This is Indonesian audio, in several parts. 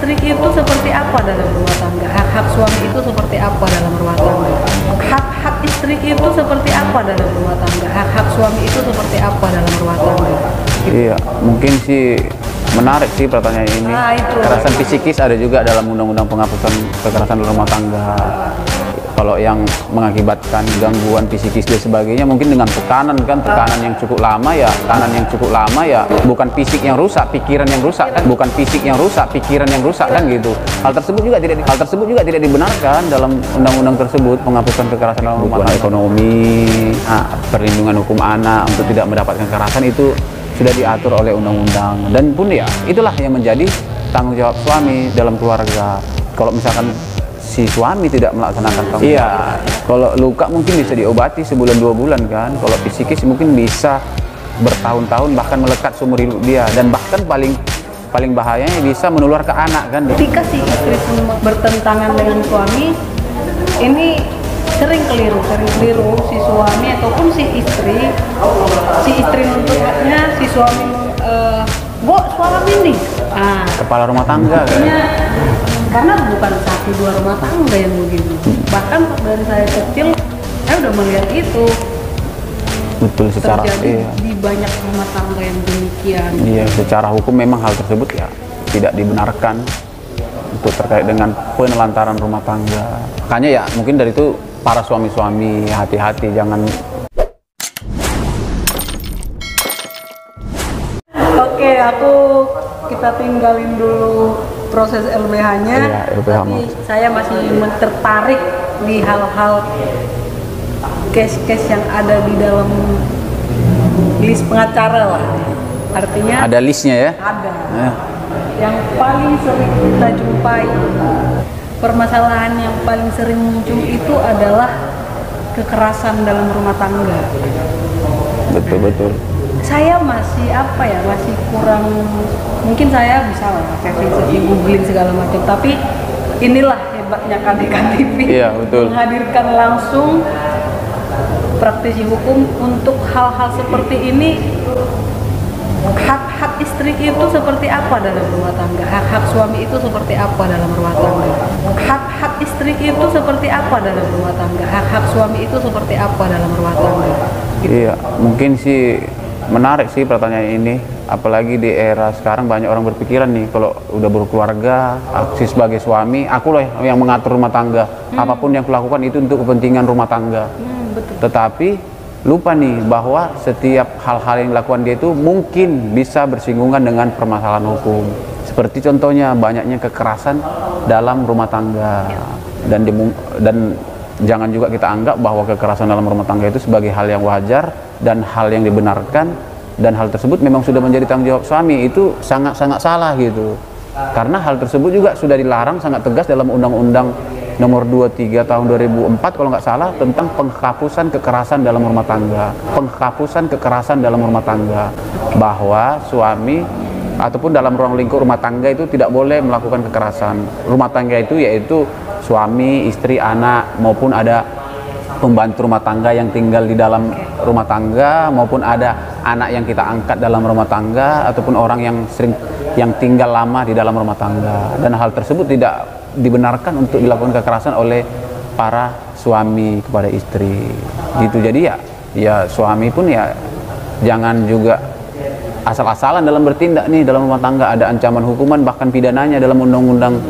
istri itu seperti apa dalam rumah tangga? Hak-hak suami itu seperti apa dalam rumah tangga? Hak-hak istri itu seperti apa dalam rumah tangga? Hak-hak suami itu seperti apa dalam rumah tangga? Iya, mungkin sih menarik sih pertanyaan ini. Kekerasan psikis ada juga dalam undang-undang penghapusan kekerasan dalam rumah tangga. Kalau yang mengakibatkan gangguan psikis dan sebagainya mungkin dengan tekanan yang cukup lama ya, bukan fisik yang rusak, pikiran yang rusak kan, bukan fisik yang rusak, pikiran yang rusak kan gitu. Hal tersebut juga tidak dibenarkan dalam undang-undang tersebut, penghapusan kekerasan dalam rumah tangga. Ekonomi, perlindungan hukum anak untuk tidak mendapatkan kekerasan itu sudah diatur oleh undang-undang, dan pun ya itulah yang menjadi tanggung jawab suami dalam keluarga. Kalau misalkan si suami tidak melaksanakan tanggung jawab, kalau luka mungkin bisa diobati sebulan 2 bulan kan, kalau psikis mungkin bisa bertahun-tahun bahkan melekat seumur hidup dia, dan bahkan paling bahayanya bisa menular ke anak kan. Ketika si istri bertentangan dengan suami, ini sering keliru si suami ataupun si istri nuntutnya si suami suami nih kepala rumah tangga kan. Karena bukan 1-2 rumah tangga yang begitu, bahkan dari saya kecil saya udah melihat itu betul secara di banyak rumah tangga yang demikian. Iya, secara hukum memang hal tersebut ya tidak dibenarkan untuk terkait dengan penelantaran rumah tangga. Makanya ya mungkin dari itu para suami-suami hati-hati, jangan. Oke, kita tinggalin dulu proses LBH-nya. Iya, tapi saya masih tertarik di hal-hal case-case yang ada di dalam list pengacara lah. Artinya ada listnya ya? Ada. Yang paling sering kita jumpai, permasalahan yang paling sering muncul itu adalah kekerasan dalam rumah tangga. Betul. Saya masih masih kurang, mungkin saya bisa lah pakai googling segala macam, tapi inilah hebatnya KDK TV. Iya, betul. Menghadirkan langsung praktisi hukum untuk hal-hal seperti ini. Hak-hak istri itu seperti apa dalam rumah tangga? Hak-hak suami itu seperti apa dalam rumah tangga? Hak-hak istri itu seperti apa dalam rumah tangga? Hak-hak suami itu seperti apa dalam rumah tangga? Iya, mungkin sih menarik sih pertanyaan ini, apalagi di era sekarang banyak orang berpikiran nih, kalau udah berkeluarga, aku sebagai suami, aku lah yang mengatur rumah tangga, apapun yang kulakukan itu untuk kepentingan rumah tangga. Betul. Tetapi lupa nih bahwa setiap hal-hal yang dilakukan dia itu mungkin bisa bersinggungan dengan permasalahan hukum. Seperti contohnya banyaknya kekerasan dalam rumah tangga, dan jangan juga kita anggap bahwa kekerasan dalam rumah tangga itu sebagai hal yang wajar dan hal yang dibenarkan, dan hal tersebut memang sudah menjadi tanggung jawab suami. Itu sangat-sangat salah gitu, karena hal tersebut juga sudah dilarang sangat tegas dalam Undang-Undang Nomor 23 tahun 2004 kalau nggak salah, tentang penghapusan kekerasan dalam rumah tangga, bahwa suami ataupun dalam ruang lingkup rumah tangga itu tidak boleh melakukan kekerasan. Rumah tangga itu yaitu suami, istri, anak, maupun ada pembantu rumah tangga yang tinggal di dalam rumah tangga, maupun ada anak yang kita angkat dalam rumah tangga, ataupun orang yang tinggal lama di dalam rumah tangga. Dan hal tersebut tidak dibenarkan untuk dilakukan kekerasan oleh para suami kepada istri gitu. Jadi ya suami pun ya jangan juga asal-asalan dalam bertindak nih dalam rumah tangga. Ada ancaman hukuman bahkan pidananya dalam Undang-Undang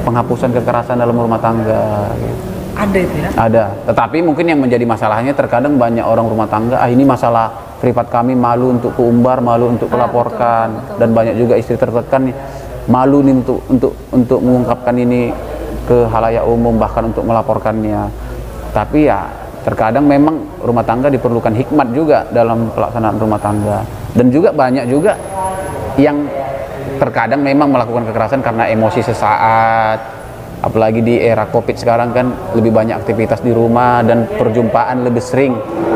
Penghapusan Kekerasan dalam Rumah Tangga gitu. Ada itu ya? Ada, tetapi mungkin yang menjadi masalahnya terkadang banyak orang rumah tangga, ini masalah privat kami, malu untuk keumbar, malu untuk melaporkan, betul. Dan banyak juga istri tertekan nih, malu nih untuk mengungkapkan ini ke halayak umum, bahkan untuk melaporkannya. Tapi ya terkadang memang rumah tangga diperlukan hikmat juga dalam pelaksanaan rumah tangga, dan juga banyak juga yang terkadang memang melakukan kekerasan karena emosi sesaat, apalagi di era Covid sekarang kan lebih banyak aktivitas di rumah dan perjumpaan lebih sering.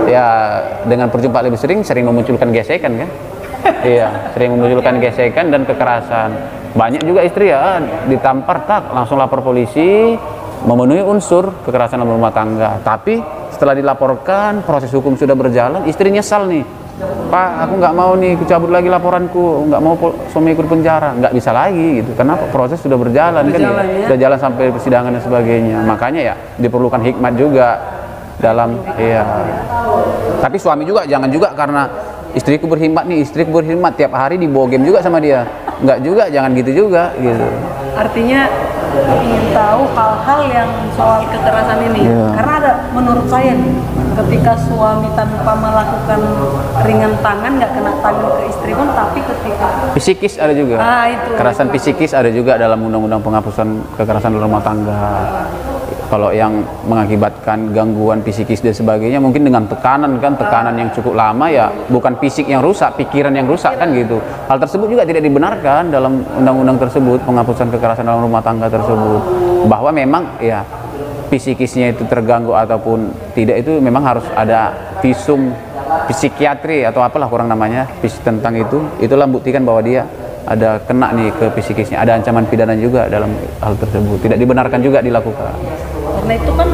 Ya dengan perjumpaan lebih sering memunculkan gesekan kan. Iya, sering memunculkan gesekan dan kekerasan. Banyak juga istri ya ditampar, langsung lapor polisi, memenuhi unsur kekerasan dalam rumah tangga. Tapi setelah dilaporkan, proses hukum sudah berjalan, istri nyesal nih, Pak, aku nggak mau nih, aku cabut lagi laporanku, nggak mau suami ikut penjara, nggak bisa lagi gitu. Kenapa? Proses sudah berjalan kan, ya? Sudah jalan sampai persidangan dan sebagainya. Makanya ya diperlukan hikmat juga dalam, ya. Tapi suami juga jangan juga karena istriku berhikmat nih, istriku berhikmat tiap hari dibawa game juga sama dia, nggak juga, jangan gitu juga gitu. Artinya ingin tahu hal-hal yang soal kekerasan ini, karena ada menurut saya nih, ketika suami tanpa melakukan ringan tangan, nggak kena tangan ke istri pun, tapi ketika psikis ada juga, kekerasan psikis ada juga dalam undang-undang penghapusan kekerasan dalam rumah tangga. Kalau yang mengakibatkan gangguan psikis dan sebagainya, mungkin dengan tekanan yang cukup lama, ya bukan fisik yang rusak, pikiran yang rusak kan gitu. Hal tersebut juga tidak dibenarkan dalam undang-undang tersebut, penghapusan kekerasan dalam rumah tangga tersebut. Bahwa memang ya psikisnya itu terganggu ataupun tidak, itu memang harus ada visum psikiatri atau apalah kurang namanya tentang itu. Itulah buktikan bahwa dia ada kena nih ke psikisnya, ada ancaman pidana juga dalam hal tersebut. Tidak dibenarkan juga dilakukan. Karena itu kan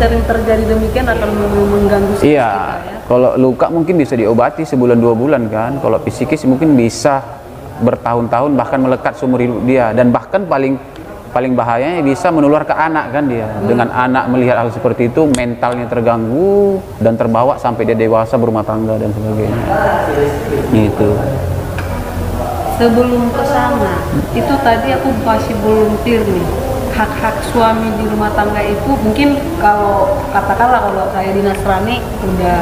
sering terjadi demikian, akan mengganggu psikis kita, ya. Kalau luka mungkin bisa diobati sebulan 2 bulan kan. Kalau psikis mungkin bisa bertahun-tahun, bahkan melekat seumur hidup dia. Dan bahkan paling bahayanya bisa menular ke anak kan dia. Dengan anak melihat hal seperti itu, mentalnya terganggu dan terbawa sampai dia dewasa berumah tangga dan sebagainya. Gitu. Sebelum ke sana, itu tadi aku masih belum clear nih. Hak-hak suami di rumah tangga itu mungkin kalau katakanlah kalau saya di Nasrani udah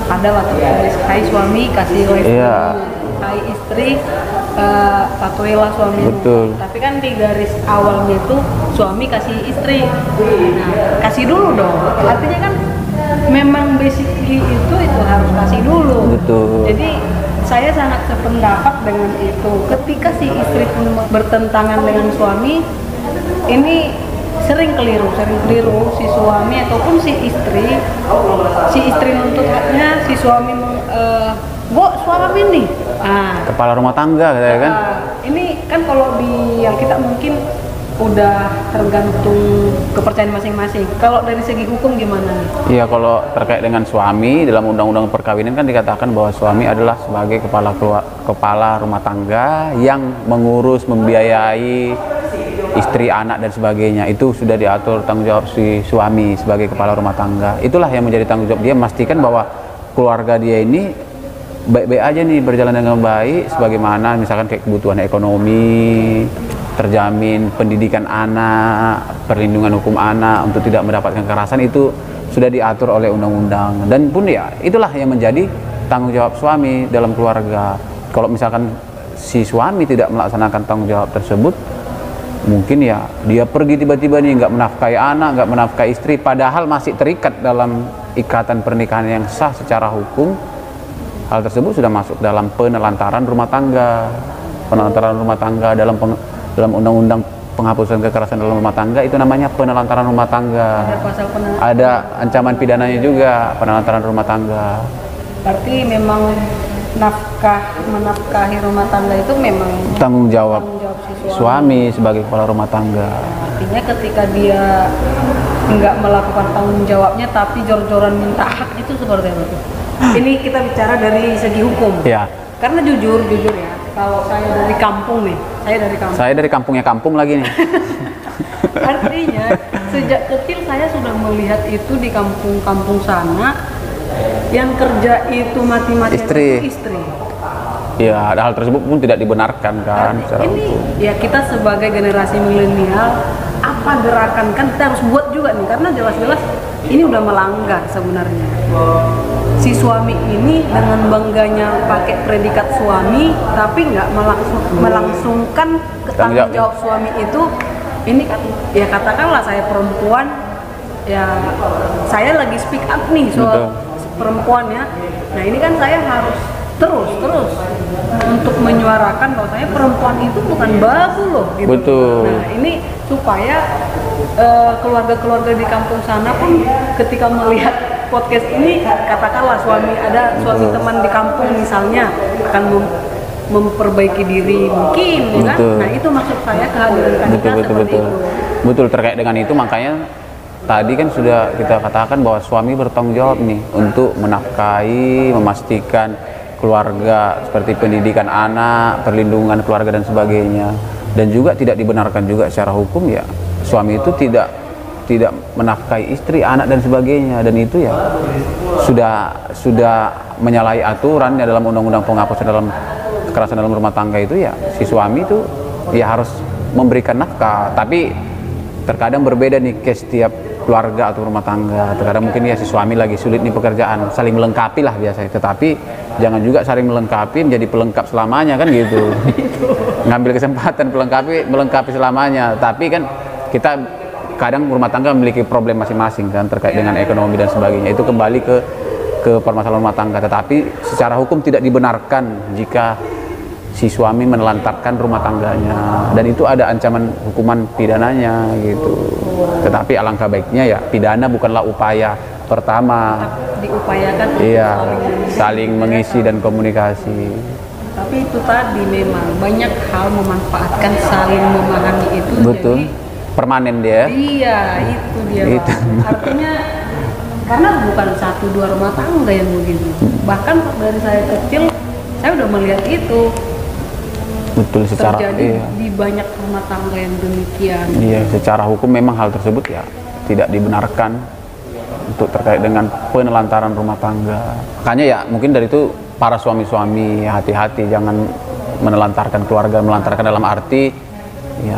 ada lah tertulis, hai suami kasih istri, hai istri patuhilah suami. Betul. Tapi kan di garis awalnya itu suami kasih istri, nah kasih dulu dong. Artinya kan memang basically itu harus kasih dulu. Betul. Jadi saya sangat sependapat dengan itu. Ketika si istri pun bertentangan dengan suami, ini sering keliru si suami ataupun si istri nuntut haknya, si suami suami nih kepala rumah tangga kan. Ini kan kalau di yang kita mungkin udah tergantung kepercayaan masing-masing. Kalau dari segi hukum gimana nih? Iya, kalau terkait dengan suami dalam undang-undang perkawinan kan dikatakan bahwa suami adalah sebagai kepala rumah tangga yang mengurus, membiayai istri, anak dan sebagainya. Itu sudah diatur tanggung jawab si suami sebagai kepala rumah tangga. Itulah yang menjadi tanggung jawab dia, memastikan bahwa keluarga dia ini baik-baik aja nih, berjalan dengan baik, sebagaimana misalkan kayak kebutuhan ekonomi terjamin, pendidikan anak, perlindungan hukum anak untuk tidak mendapatkan kekerasan, itu sudah diatur oleh undang-undang. Dan pun ya itulah yang menjadi tanggung jawab suami dalam keluarga. Kalau misalkan si suami tidak melaksanakan tanggung jawab tersebut, mungkin ya dia pergi tiba-tiba nih nggak menafkahi anak, nggak menafkahi istri, padahal masih terikat dalam ikatan pernikahan yang sah secara hukum. Hal tersebut sudah masuk dalam penelantaran rumah tangga. Penelantaran rumah tangga dalam undang-undang penghapusan kekerasan dalam rumah tangga itu namanya penelantaran rumah tangga. Ada pasal ada ancaman pidananya juga, penelantaran rumah tangga. Berarti memang menafkahi rumah tangga itu memang tanggung jawab si suami sebagai kepala rumah tangga. Artinya ketika dia nggak melakukan tanggung jawabnya tapi jor-joran minta hak, itu seperti apa tuh? Ini kita bicara dari segi hukum. Ya. Karena jujur ya, kalau saya dari kampung nih, saya dari kampungnya kampung lagi nih. Artinya sejak kecil saya sudah melihat itu di kampung-kampung sana, yang kerja itu mati-matian istri. Ya, hal tersebut pun tidak dibenarkan kan. Ini ya kita sebagai generasi milenial, apa gerakan kan kita harus buat juga nih, karena jelas-jelas ini udah melanggar sebenarnya. Si suami ini dengan bangganya pakai predikat suami, tapi nggak melangsungkan tanggung jawab suami itu. Ini kan ya katakanlah saya perempuan, ya saya lagi speak up nih soal perempuan ya. Nah ini kan saya harus terus untuk menyuarakan bahwa saya perempuan itu bukan babu loh gitu. Betul. Nah ini supaya keluarga-keluarga di kampung sana pun ketika melihat podcast ini, katakanlah suami teman di kampung misalnya akan memperbaiki diri mungkin, ya kan? Nah itu maksud saya kehadiran kandidat seperti itu. Betul, terkait dengan itu makanya tadi kan sudah kita katakan bahwa suami bertanggung jawab nih untuk menafkahi, memastikan keluarga seperti pendidikan anak, perlindungan keluarga dan sebagainya. Dan juga tidak dibenarkan juga secara hukum ya suami itu tidak menafkahi istri, anak dan sebagainya, dan itu ya sudah menyalahi aturan ya dalam undang-undang penghapusan dalam kekerasan dalam rumah tangga itu ya si suami itu ya harus memberikan nafkah. Tapi terkadang berbeda nih ke setiap keluarga atau rumah tangga. Terkadang mungkin ya si suami lagi sulit nih pekerjaan, saling melengkapi lah biasanya. Tetapi jangan juga saling melengkapi menjadi pelengkap selamanya kan gitu. Ngambil kesempatan melengkapi selamanya. Tapi kan kita kadang rumah tangga memiliki problem masing-masing kan terkait dengan ekonomi dan sebagainya. Itu kembali ke permasalahan rumah tangga. Tetapi secara hukum tidak dibenarkan jika si suami menelantarkan rumah tangganya, dan itu ada ancaman hukuman pidananya gitu. Tetapi alangkah baiknya ya pidana bukanlah upaya pertama. Diupayakan iya, saling mengisi dan komunikasi. Tapi itu tadi memang banyak hal memanfaatkan saling memahami itu. Betul. Jadi permanen dia. Iya, itu dia. Itu. Artinya karena bukan 1-2 rumah tangga yang begitu. Bahkan dari saya kecil saya udah melihat itu. Betul, secara terjadi di banyak rumah tangga yang demikian. Iya, secara hukum memang hal tersebut ya tidak dibenarkan untuk terkait dengan penelantaran rumah tangga. Makanya ya mungkin dari itu para suami-suami hati-hati, jangan menelantarkan keluarga. Menelantarkan dalam arti ya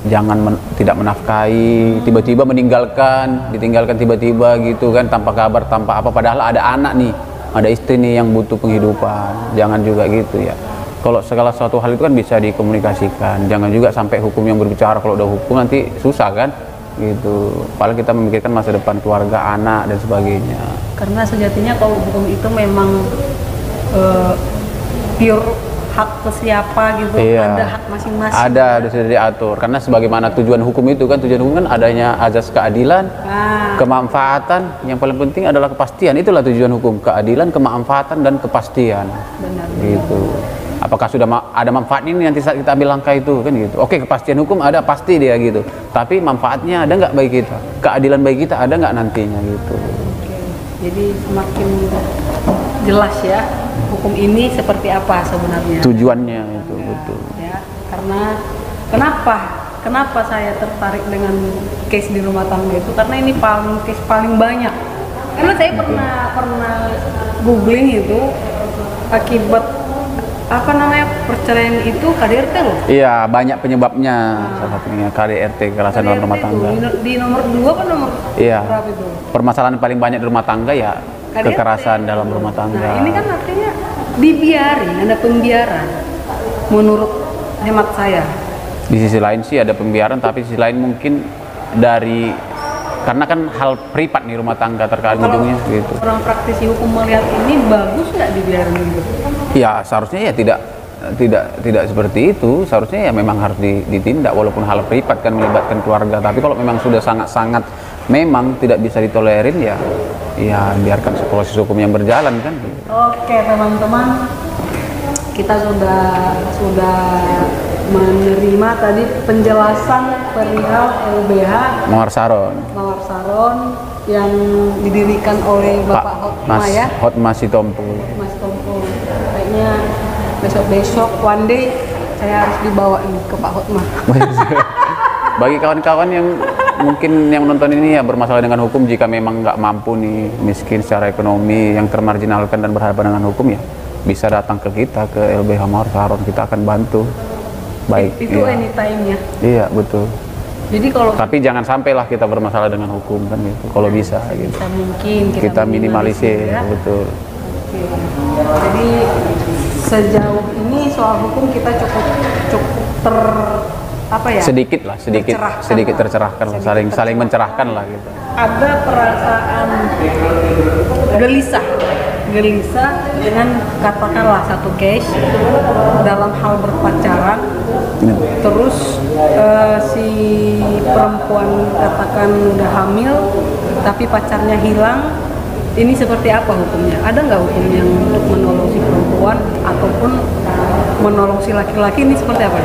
jangan tidak menafkahi, tiba-tiba ditinggalkan tiba-tiba gitu kan, tanpa kabar, tanpa apa, padahal ada anak nih, ada istri nih yang butuh penghidupan. Jangan juga gitu ya. Kalau segala suatu hal itu kan bisa dikomunikasikan. Jangan juga sampai hukum yang berbicara. Kalau udah hukum nanti susah kan gitu. Padahal kita memikirkan masa depan keluarga, anak dan sebagainya. Karena sejatinya kalau hukum itu memang pure hak ke siapa gitu. Iya, ada hak masing-masing. Ada sudah diatur. Karena sebagaimana tujuan hukum itu kan, tujuan hukum kan adanya azas keadilan, kemanfaatan. Yang paling penting adalah kepastian. Itulah tujuan hukum, keadilan, kemanfaatan dan kepastian. Benar. Gitu. Apakah sudah ada manfaatnya ini nanti saat kita ambil langkah itu kan gitu. Oke, kepastian hukum ada pasti dia gitu. Tapi manfaatnya ada nggak bagi kita? Keadilan bagi kita ada nggak nantinya gitu. Oke. Jadi semakin jelas ya hukum ini seperti apa sebenarnya. Tujuannya itu ya, betul. Ya, karena kenapa saya tertarik dengan case di rumah tangga itu karena ini case paling banyak. Karena saya pernah googling itu akibat perceraian itu KDRT loh. Iya, banyak penyebabnya. Salah satunya KDRT, kekerasan dalam rumah tangga. Di nomor 2 kan nomor berapa itu? Permasalahan paling banyak di rumah tangga ya KDRT. Kekerasan dalam rumah tangga. Nah, ini kan artinya dibiarin, ada pembiaran menurut hemat saya. Di sisi lain sih ada pembiaran, tapi di sisi lain mungkin karena kan hal privat nih rumah tangga terkait ujungnya gitu. Orang praktisi hukum melihat ini bagus nggak dibiarin gitu? Ya seharusnya ya tidak seperti itu. Seharusnya ya memang harus ditindak walaupun hal privat kan melibatkan keluarga. Tapi kalau memang sudah sangat memang tidak bisa ditolerin ya biarkan proses hukum yang berjalan kan. Oke teman-teman, kita sudah menerima tadi penjelasan perihal LBH Mawar Saron yang didirikan oleh Bapak Hotma Sitompul. Mas Tompul. Kayaknya besok one day saya harus dibawa nih ke Pak Hotma. Bagi kawan-kawan yang mungkin yang menonton ini ya bermasalah dengan hukum, jika memang nggak mampu nih, miskin secara ekonomi, yang termarginalkan dan berhadapan dengan hukum ya bisa datang ke kita, ke LBH Mawar Saron. Kita akan bantu. Baik, itu anytime ya. Iya betul. Jadi tapi jangan sampailah kita bermasalah dengan hukum kan gitu. Kalau bisa gitu. Mungkin kita minimalisir ya. Betul. Oke. Jadi sejauh ini soal hukum kita cukup sedikit tercerahkan lah, saling mencerahkan lah gitu. Ada perasaan gelisah dengan katakanlah satu case dalam hal berpacaran, terus si perempuan katakan udah hamil tapi pacarnya hilang. Ini seperti apa hukumnya? Ada nggak hukum yang untuk menolong si perempuan ataupun menolong si laki-laki? Ini seperti apa?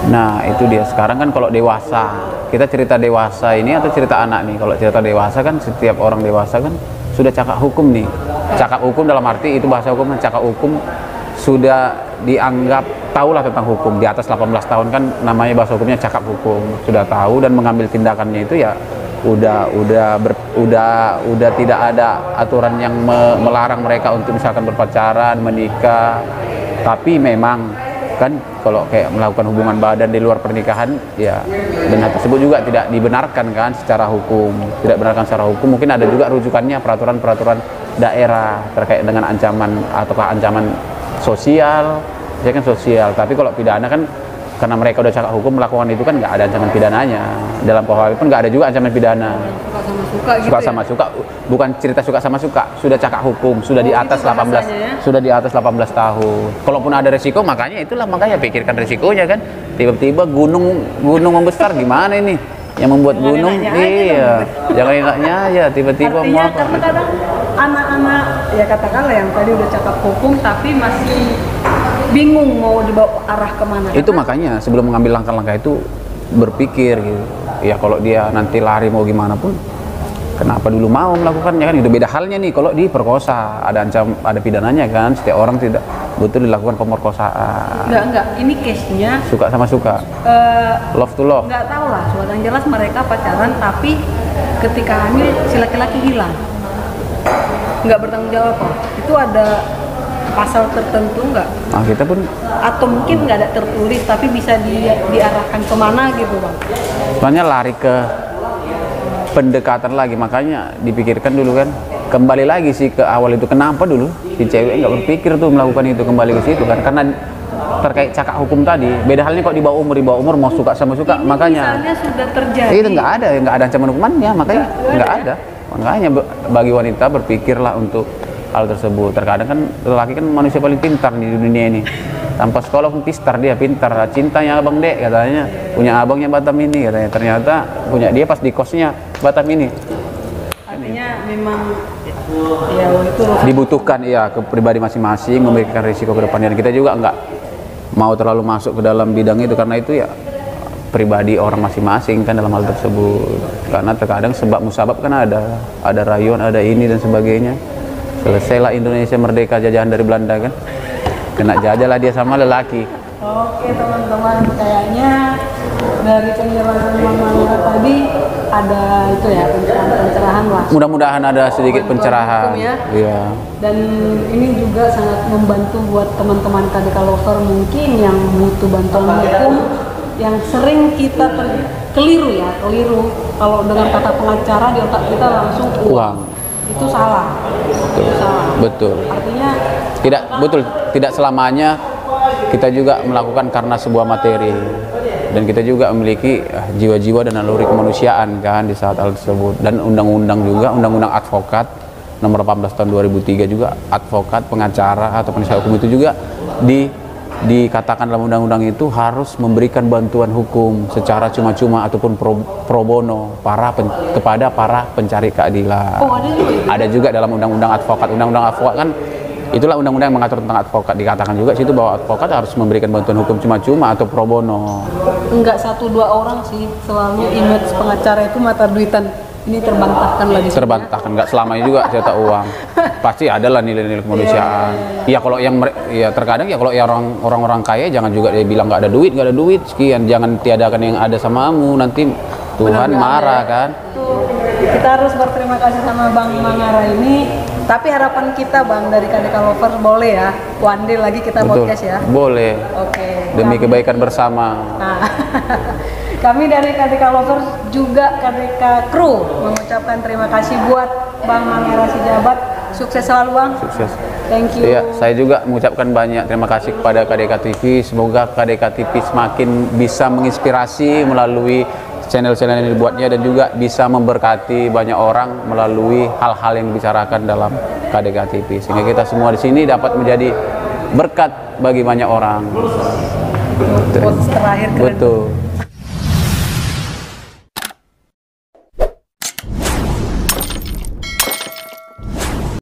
Nah itu dia. Sekarang kan kalau dewasa, kita cerita dewasa ini atau cerita anak nih. Kalau cerita dewasa kan setiap orang dewasa kan sudah cakap hukum nih. Cakap hukum dalam arti itu bahasa hukum, cakap hukum sudah dianggap tahulah tentang hukum. Di atas 18 tahun kan namanya bahasa hukumnya cakap hukum, sudah tahu dan mengambil tindakannya itu ya udah tidak ada aturan yang melarang mereka untuk misalkan berpacaran, menikah. Tapi memang kan kalau kayak melakukan hubungan badan di luar pernikahan ya, dan hal tersebut juga tidak dibenarkan kan secara hukum, tidak benarkan secara hukum. Mungkin ada juga rujukannya peraturan-peraturan daerah terkait dengan ancaman ataukah ancaman sosial, ya kan sosial. Tapi kalau pidana kan karena mereka udah cakap hukum melakukan itu kan nggak ada ancaman pidananya. Dalam KUHP pun nggak ada juga ancaman pidana. Suka sama suka, bukan cerita suka sama suka, sudah cakap hukum, sudah di atas 18, sudah di atas 18 tahun. Kalaupun ada resiko, makanya pikirkan resikonya kan. Tiba-tiba gunung membesar gimana ini? Yang membuat gunung, iya, jangan enaknya aja tiba-tiba mau apa? Karena kadang anak-anak ya katakanlah yang tadi udah cakap hukum tapi masih bingung mau dibawa arah kemana. Itu makanya sebelum mengambil langkah-langkah itu berpikir gitu. Ya kalau dia nanti lari mau gimana pun, kenapa dulu mau melakukannya kan? Itu beda halnya nih kalau diperkosa, ada pidananya kan. Setiap orang tidak betul dilakukan pemerkosaan. Enggak. Ini case-nya suka sama suka. Love to love. Enggak tahu lah. Yang jelas mereka pacaran tapi ketika hamil si laki-laki hilang. Enggak bertanggung jawab kok. Itu ada pasal tertentu enggak? Nah, kita pun atau mungkin nggak ada tertulis tapi bisa diarahkan kemana gitu bang? Soalnya lari ke pendekatan lagi, makanya dipikirkan dulu kan, kembali lagi sih ke awal itu. Kenapa dulu si cewek nggak berpikir tuh melakukan itu, kembali ke situ kan? Karena terkait cakap hukum tadi, beda halnya kok di bawah umur mau suka sama suka. Ini makanya misalnya sudah terjadi itu nggak ada ancaman hukumannya, makanya nggak ada. Makanya bagi wanita berpikirlah untuk hal tersebut. Terkadang kan lelaki kan manusia paling pintar di dunia ini, tanpa sekolah pun dia pintar. Cintanya abang dek katanya, punya abangnya Batam ini katanya, ternyata punya dia pas di kosnya Batam ini. Artinya memang ya itu dibutuhkan ya ke pribadi masing-masing, memberikan risiko ke depannya. Dan kita juga nggak mau terlalu masuk ke dalam bidang itu karena itu ya pribadi orang masing-masing kan dalam hal tersebut. Karena terkadang sebab musabab kan ada rayuan, ada ini dan sebagainya. Selesailah Indonesia merdeka jajahan dari Belanda kan, kena jajah lah dia sama lelaki. Oke teman-teman, kayaknya dari penjelasan Mama tadi ada itu ya pencerahan lah. Mudah-mudahan ada sedikit pencerahan. Ya. Iya. Dan ini juga sangat membantu buat teman-teman KDK Lover mungkin yang butuh bantuan hukum, yang sering kita keliru kalau dengan kata pengacara di otak kita langsung uang. Itu salah. Betul. Artinya tidak selamanya kita juga melakukan karena sebuah materi, dan kita juga memiliki jiwa-jiwa dan naluri kemanusiaan kan di saat hal tersebut. Dan undang-undang advokat nomor 18 tahun 2003 juga, advokat, pengacara atau penasihat hukum itu juga dikatakan dalam undang-undang itu harus memberikan bantuan hukum secara cuma-cuma ataupun pro bono kepada para pencari keadilan. Oh, ada juga dalam undang-undang advokat. Undang-undang advokat kan itulah undang-undang yang mengatur tentang advokat. Dikatakan juga situ bahwa advokat harus memberikan bantuan hukum cuma-cuma atau pro bono. Enggak 1-2 orang sih, selalu image pengacara itu mata duitan. Ini terbantahkan lagi. Terbantahkan, nggak selamanya juga cerita uang. Pasti adalah nilai-nilai kemanusiaan. Iya kalau yang terkadang ya kalau orang-orang kaya jangan juga dia bilang nggak ada duit sekian, jangan tiadakan yang ada samamu, nanti Tuhan marah kan. Kita harus berterima kasih sama Bang Mangara ini. Tapi harapan kita Bang dari KDK Lovers boleh ya, one day lagi kita podcast ya. Boleh. Oke. Demi kebaikan bersama. Nah. Kami dari KDK Lovers juga KDK Crew mengucapkan terima kasih buat Bang Mangara Sijabat. Sukses selalu Bang. Sukses. Thank you. Iya, saya juga mengucapkan banyak terima kasih kepada KDK TV. Semoga KDK TV semakin bisa menginspirasi melalui channel-channel yang dibuatnya, dan juga bisa memberkati banyak orang melalui hal-hal yang dibicarakan dalam KDK TV, sehingga kita semua di sini dapat menjadi berkat bagi banyak orang. Quotes terakhir keren. Betul.